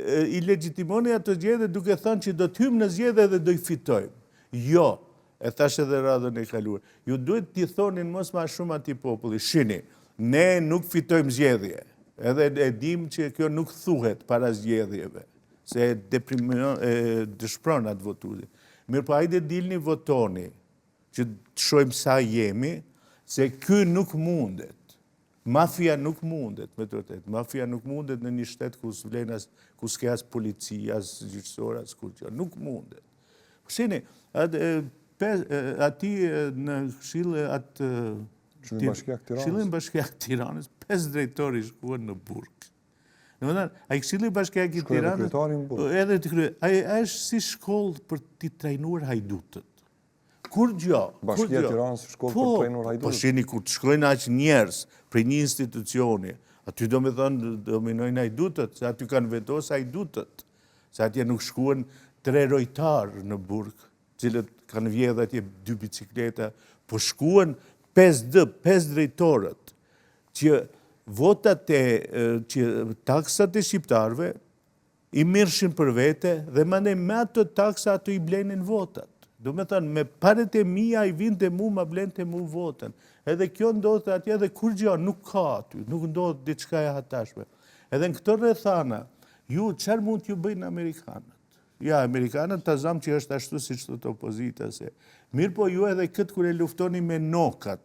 i legjitimoni ato zgjedhje duke thënë që do të hymë në zgjedhje dhe do i fitojmë. Jo, e thash edhe radhën e kaluar. Ju duhet t'i thonin mos ma shumë atij populli, shini, ne nuk fitojmë zgjedhje. Edhe e dim që kjo nuk thuhet para zgjedhjeve, se dëshpron atë votuesit. Mirë, po hajde dilni votoni, që të shojmë sa jemi, se ky nuk mundet. Mafia nuk mundet, me të vërtetë. Mafia nuk mundet në një shtet ku s'ke as policia, as gjyqësor, as kur që. Nuk mundet. Shini, ati në Këshillin Bashkiak Tiranës, 5 drejtori shkuan në burg. A i Këshilli Bashkiak i Tiranës, edhe të krye, a është si shkollë për t'i trajnuar hajdutët. Kur gjo? Bashkia e Tiranës shkollë për të trajnuar hajdutët? Po shini, kur të shkojnë aq njerëz prej një institucioni, aty do me thënë dominojnë hajdutët, se aty kanë vetos hajdutët, se atje nuk shkuan 3 rojtarë në burg, cilët kanë vjedhë atje 2 bicikleta, po shkuan 5 drejtorët, që votat që taksat e shqiptarve i mirshin për vete dhe mande me ato taksa ato i blenin votat. Do me thënë, me paret e mija i vind të mu, ma blen të mu votën. Edhe kjo ndodhë atje dhe kur gjo, nuk ka aty, nuk ndodhë diçka e hatashme. Edhe në këto rrethana, ju qërë mund t'ju bëjnë Amerikanët? Ja, Amerikanët të zamë që është ashtu si që të opozita se. Mirë po ju edhe këtë kër e luftoni me nokat,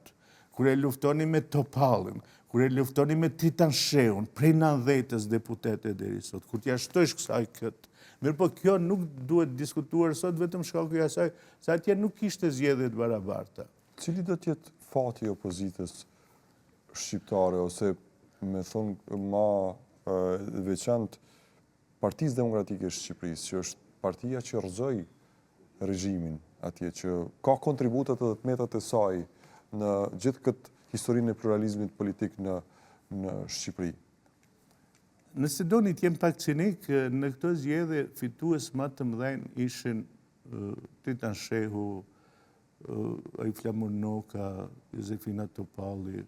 kër e luftoni me topalin, kër e luftoni me Tritansheun, prej 90 deputete deri sot, kur t'ja shtojsh kësaj këtë. Mirë po kjo nuk duhet diskutuar sot vetëm shkaku i asaj, se atje nuk ishte zgjedhjet barabarta. Cili do t'jetë fati i opozitës shqiptare, ose me thonë ma veçantë Partisë Demokratike e Shqipërisë, që është partia që rrëzoi regjimin atje, që ka kontributet edhe të metat e saj në gjithë këtë historinë e pluralizmit politik në Shqipëri? Nëse doni t'jem pak cinik, në këto zgjedhje fitues më të mëdhenj ishin Tritanshehu, ai Flamur Noka, Jozefina Topalli,